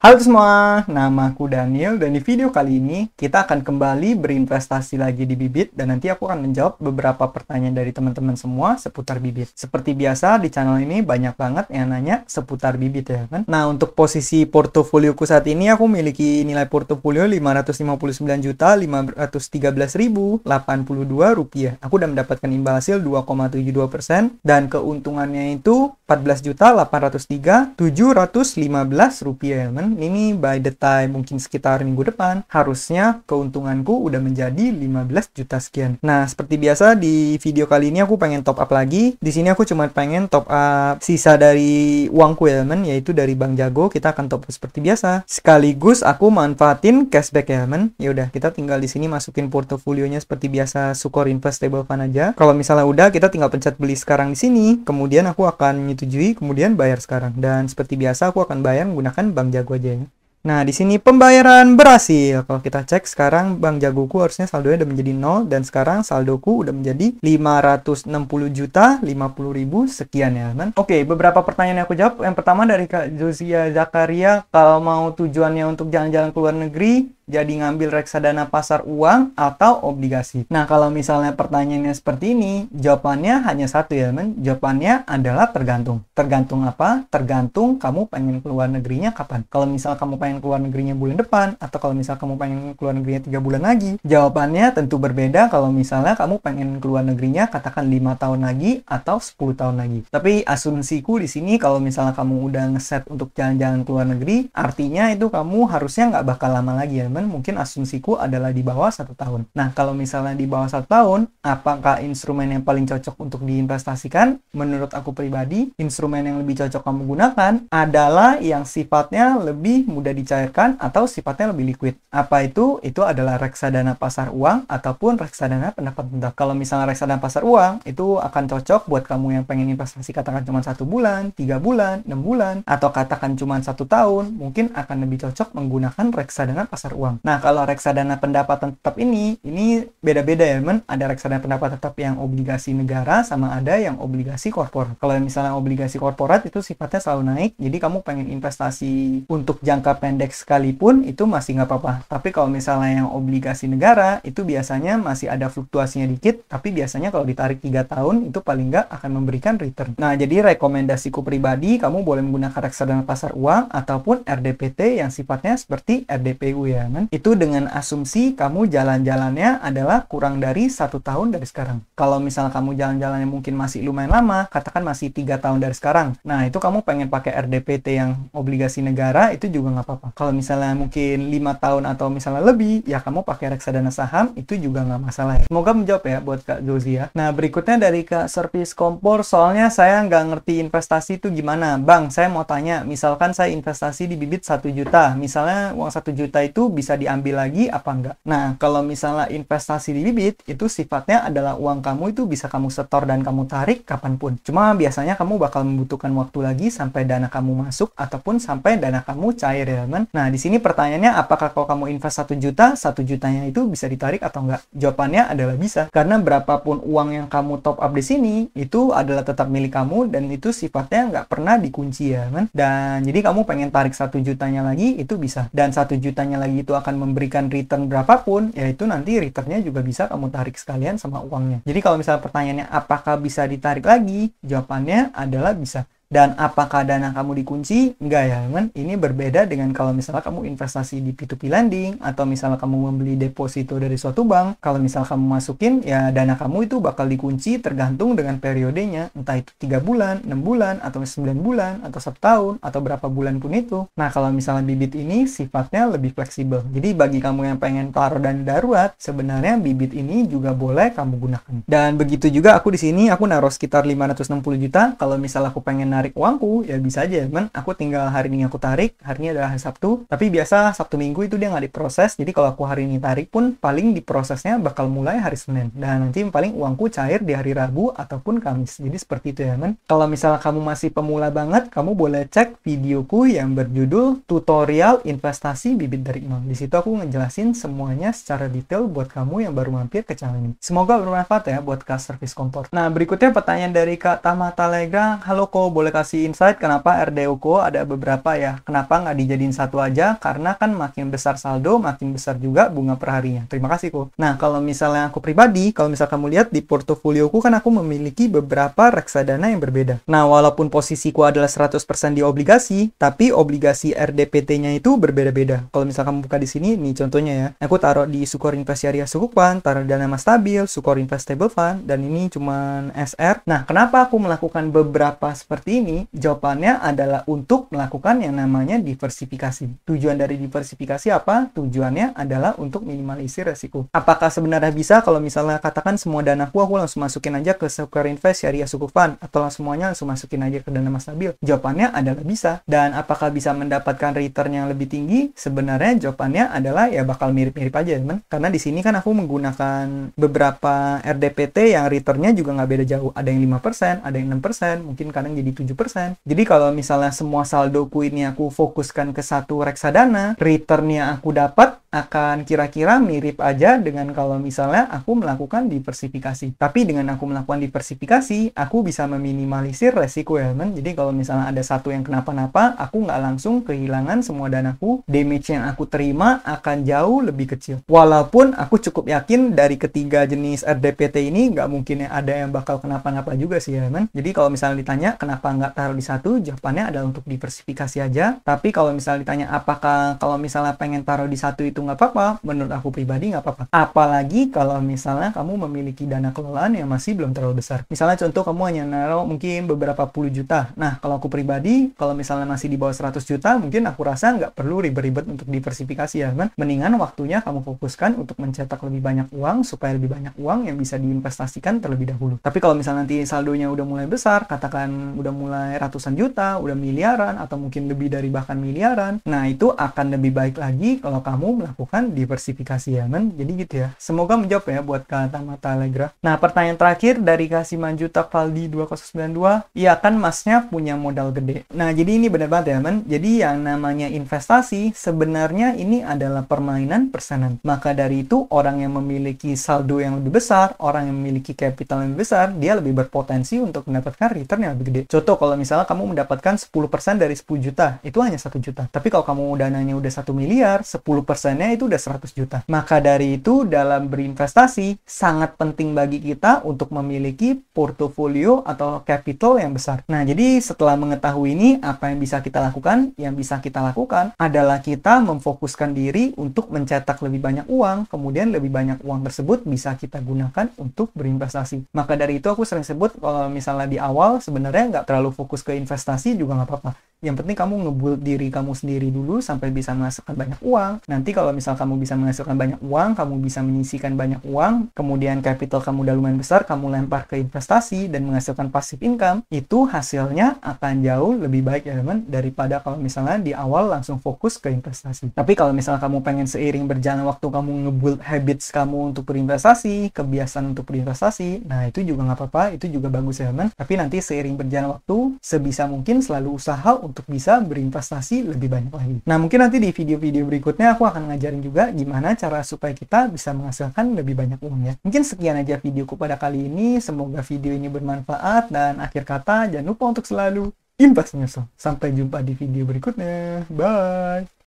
Halo semua, nama aku Daniel dan di video kali ini kita akan kembali berinvestasi lagi di Bibit dan nanti aku akan menjawab beberapa pertanyaan dari teman-teman semua seputar Bibit. Seperti biasa di channel ini banyak banget yang nanya seputar Bibit ya kan. Nah, untuk posisi portofolioku saat ini aku memiliki nilai portofolio Rp559.513.082 rupiah. Aku udah mendapatkan imbal hasil 2,72% dan keuntungannya itu Rp14.803.715 rupiah ya kan. Ini by the time mungkin sekitar minggu depan harusnya keuntunganku udah menjadi 15 juta sekian. Nah, seperti biasa di video kali ini aku pengen top up lagi. Di sini aku cuma pengen top up sisa dari uangku ya men, yaitu dari Bank Jago. Kita akan top up seperti biasa. Sekaligus aku manfaatin cashback ya men. Ya udah, kita tinggal di sini masukin portofolionya seperti biasa Sukor Investable Fund aja. Kalau misalnya udah, kita tinggal pencet beli sekarang di sini. Kemudian aku akan menyetujui, kemudian bayar sekarang. Dan seperti biasa aku akan bayar menggunakan Bank Jago aja ya. Nah, di sini pembayaran berhasil. Kalau kita cek sekarang Bank Jagoku harusnya saldonya udah menjadi 0 dan sekarang saldoku udah menjadi 560.050.000 sekian ya, kan? Oke, beberapa pertanyaan yang aku jawab. Yang pertama dari Kak Josia Zakaria, kalau mau tujuannya untuk jalan-jalan ke luar negeri, jadi ngambil reksadana pasar uang atau obligasi. Nah, kalau misalnya pertanyaannya seperti ini, jawabannya hanya satu ya, men. Jawabannya adalah tergantung. Tergantung apa? Tergantung kamu pengen keluar negerinya kapan. Kalau misal kamu pengen keluar negerinya bulan depan, atau kalau misal kamu pengen keluar negerinya 3 bulan lagi, jawabannya tentu berbeda kalau misalnya kamu pengen keluar negerinya katakan 5 tahun lagi atau 10 tahun lagi. Tapi asumsiku di sini kalau misalnya kamu udah ngeset untuk jalan-jalan ke luar negeri, artinya itu kamu harusnya nggak bakal lama lagi ya, men. Mungkin asumsiku adalah di bawah 1 tahun. Nah, kalau misalnya di bawah 1 tahun, apakah instrumen yang paling cocok untuk diinvestasikan? Menurut aku pribadi, instrumen yang lebih cocok kamu gunakan adalah yang sifatnya lebih mudah dicairkan atau sifatnya lebih liquid. Apa itu? Itu adalah reksadana pasar uang ataupun reksadana pendapat tetap. Kalau misalnya reksadana pasar uang, itu akan cocok buat kamu yang pengen investasi katakan cuma 1 bulan, 3 bulan, 6 bulan, atau katakan cuma 1 tahun, mungkin akan lebih cocok menggunakan reksadana pasar uang. Nah, kalau reksadana pendapatan tetap ini beda-beda ya, men. Ada reksadana pendapatan tetap yang obligasi negara sama ada yang obligasi korporat. Kalau misalnya obligasi korporat itu sifatnya selalu naik, jadi kamu pengen investasi untuk jangka pendek sekalipun itu masih nggak apa-apa. Tapi kalau misalnya yang obligasi negara itu biasanya masih ada fluktuasinya dikit, tapi biasanya kalau ditarik 3 tahun itu paling nggak akan memberikan return. Nah, jadi rekomendasiku pribadi kamu boleh menggunakan reksadana pasar uang ataupun RDPT yang sifatnya seperti RDPU ya, men. Itu dengan asumsi kamu jalan-jalannya adalah kurang dari 1 tahun dari sekarang. Kalau misalnya kamu jalan-jalannya mungkin masih lumayan lama, katakan masih 3 tahun dari sekarang. Nah, itu kamu pengen pakai RDPT yang obligasi negara, itu juga nggak apa-apa. Kalau misalnya mungkin 5 tahun atau misalnya lebih, ya kamu pakai reksadana saham, itu juga nggak masalah ya. Semoga menjawab ya buat Kak Josia. Nah, berikutnya dari Kak Service Kompor, soalnya saya nggak ngerti investasi itu gimana. Bang, saya mau tanya, misalkan saya investasi di Bibit 1 juta, misalnya uang 1 juta itu bisa diambil lagi apa enggak? Nah, kalau misalnya investasi di Bibit, itu sifatnya adalah uang kamu itu bisa kamu setor dan kamu tarik kapanpun. Cuma biasanya kamu bakal membutuhkan waktu lagi sampai dana kamu masuk ataupun sampai dana kamu cair ya, men. Nah, di sini pertanyaannya apakah kalau kamu invest 1 juta, 1 jutanya itu bisa ditarik atau enggak? Jawabannya adalah bisa. Karena berapapun uang yang kamu top up di sini, itu adalah tetap milik kamu dan itu sifatnya nggak pernah dikunci ya, men. Dan jadi kamu pengen tarik 1 jutanya lagi, itu bisa. Dan 1 jutanya lagi itu akan memberikan return berapapun, yaitu nanti returnnya juga bisa kamu tarik sekalian sama uangnya. Jadi kalau misalnya pertanyaannya apakah bisa ditarik lagi, jawabannya adalah bisa. Dan apakah dana kamu dikunci? Enggak ya, men. Ini berbeda dengan kalau misalnya kamu investasi di P2P lending atau misalnya kamu membeli deposito dari suatu bank. Kalau misalnya kamu masukin, ya dana kamu itu bakal dikunci tergantung dengan periodenya. Entah itu 3 bulan, 6 bulan, atau 9 bulan, atau 1 tahun, atau berapa bulan pun itu. Nah, kalau misalnya Bibit ini sifatnya lebih fleksibel. Jadi bagi kamu yang pengen taruh dana darurat, sebenarnya Bibit ini juga boleh kamu gunakan. Dan begitu juga aku di sini, aku naruh sekitar 560 juta. Kalau misalnya aku pengen narik uangku, ya bisa aja, men. Aku tinggal hari ini aku tarik, hari ini adalah hari Sabtu, tapi biasa Sabtu Minggu itu dia nggak diproses, jadi kalau aku hari ini tarik pun paling diprosesnya bakal mulai hari Senin, dan nanti paling uangku cair di hari Rabu ataupun Kamis. Jadi seperti itu ya, men. Kalau misalnya kamu masih pemula banget, kamu boleh cek videoku yang berjudul tutorial investasi bibit dari nol. Di situ aku ngejelasin semuanya secara detail buat kamu yang baru mampir ke channel ini. Semoga bermanfaat ya buat Kak Service Kompor. Nah, berikutnya pertanyaan dari Kak Tama Telegram. Halo Ko, boleh udah kasih insight kenapa RDUKO ada beberapa ya. Kenapa nggak dijadiin satu aja? Karena kan makin besar saldo, makin besar juga bunga perharinya. Terima kasih, Ko. Nah, kalau misalnya aku pribadi, kalau misal kamu lihat di portofolioku kan aku memiliki beberapa reksadana yang berbeda. Nah, walaupun posisiku adalah 100% di obligasi, tapi obligasi RDPT-nya itu berbeda-beda. Kalau misal kamu buka di sini, nih contohnya ya. Aku taruh di Sukor Invest Syariah Sukuk Fund, taruh Dana Mas Stabil, Sukor Invest Stable Fund, dan ini cuman SR. Nah, kenapa aku melakukan beberapa seperti ini? Jawabannya adalah untuk melakukan yang namanya diversifikasi. Tujuan dari diversifikasi apa? Tujuannya adalah untuk minimalisir resiko. Apakah sebenarnya bisa kalau misalnya katakan semua danaku aku langsung masukin aja ke Sukor Invest Syariah Sukuk Fund, atau semuanya langsung masukin aja ke Dana Mas Stabil? Jawabannya adalah bisa. Dan apakah bisa mendapatkan return yang lebih tinggi? Sebenarnya jawabannya adalah ya bakal mirip-mirip aja, teman. Karena di sini kan aku menggunakan beberapa RDPT yang returnnya juga nggak beda jauh. Ada yang 5%, ada yang 6%, mungkin kadang jadi 7%. Jadi kalau misalnya semua saldoku ini aku fokuskan ke satu reksadana, returnnya aku dapat akan kira-kira mirip aja dengan kalau misalnya aku melakukan diversifikasi. Tapi dengan aku melakukan diversifikasi, aku bisa meminimalisir resiko ya, teman. Jadi kalau misalnya ada satu yang kenapa-napa, aku nggak langsung kehilangan semua danaku. Damage yang aku terima akan jauh lebih kecil. Walaupun aku cukup yakin dari ketiga jenis RDPT ini nggak mungkin ada yang bakal kenapa-napa juga sih ya, teman. Jadi kalau misalnya ditanya kenapa nggak taruh di satu, jawabannya adalah untuk diversifikasi aja. Tapi kalau misalnya ditanya apakah kalau misalnya pengen taruh di satu itu nggak apa-apa, menurut aku pribadi nggak apa-apa. Apalagi kalau misalnya kamu memiliki dana kelolaan yang masih belum terlalu besar. Misalnya contoh kamu hanya naruh mungkin beberapa puluh juta. Nah, kalau aku pribadi, kalau misalnya masih di bawah 100 juta, mungkin aku rasa nggak perlu ribet-ribet untuk diversifikasi ya, kan? Mendingan waktunya kamu fokuskan untuk mencetak lebih banyak uang, supaya lebih banyak uang yang bisa diinvestasikan terlebih dahulu. Tapi kalau misalnya nanti saldonya udah mulai besar, katakan udah mulai ratusan juta, udah miliaran, atau mungkin lebih dari bahkan miliaran, nah itu akan lebih baik lagi kalau kamu melakukan diversifikasi ya, men. Jadi gitu ya. Semoga menjawab ya buat kata-mata Allegra. Nah, pertanyaan terakhir dari Kasiman Jutak Valdi 2092, iya kan masnya punya modal gede. Nah, jadi ini benar banget ya, men. Jadi yang namanya investasi sebenarnya ini adalah permainan persenan. Maka dari itu orang yang memiliki saldo yang lebih besar, orang yang memiliki capital yang lebih besar, dia lebih berpotensi untuk mendapatkan return yang lebih gede. Contoh kalau misalnya kamu mendapatkan 10% dari 10 juta, itu hanya 1 juta. Tapi kalau kamu dananya udah 1 miliar, 10%-nya itu udah 100 juta. Maka dari itu dalam berinvestasi sangat penting bagi kita untuk memiliki portofolio atau capital yang besar. Nah, jadi setelah mengetahui ini, apa yang bisa kita lakukan? Yang bisa kita lakukan adalah kita memfokuskan diri untuk mencetak lebih banyak uang, kemudian lebih banyak uang tersebut bisa kita gunakan untuk berinvestasi. Maka dari itu aku sering sebut kalau misalnya di awal sebenarnya nggak terlalu fokus ke investasi juga nggak apa-apa. Yang penting kamu nge-build diri kamu sendiri dulu sampai bisa menghasilkan banyak uang. Nanti kalau misal kamu bisa menghasilkan banyak uang, kamu bisa menyisihkan banyak uang, kemudian capital kamu udah lumayan besar, kamu lempar ke investasi dan menghasilkan passive income, itu hasilnya akan jauh lebih baik ya teman, daripada kalau misalnya di awal langsung fokus ke investasi. Tapi kalau misalnya kamu pengen seiring berjalan waktu kamu nge-build habits kamu untuk berinvestasi, kebiasaan untuk berinvestasi, nah itu juga nggak apa-apa, itu juga bagus ya teman. Tapi nanti seiring berjalan waktu, sebisa mungkin selalu usaha untuk bisa berinvestasi lebih banyak lagi. Nah, mungkin nanti di video-video berikutnya aku akan ngajarin juga gimana cara supaya kita bisa menghasilkan lebih banyak uang ya. Mungkin sekian aja videoku pada kali ini. Semoga video ini bermanfaat dan akhir kata jangan lupa untuk selalu invest in yourself. Sampai jumpa di video berikutnya. Bye!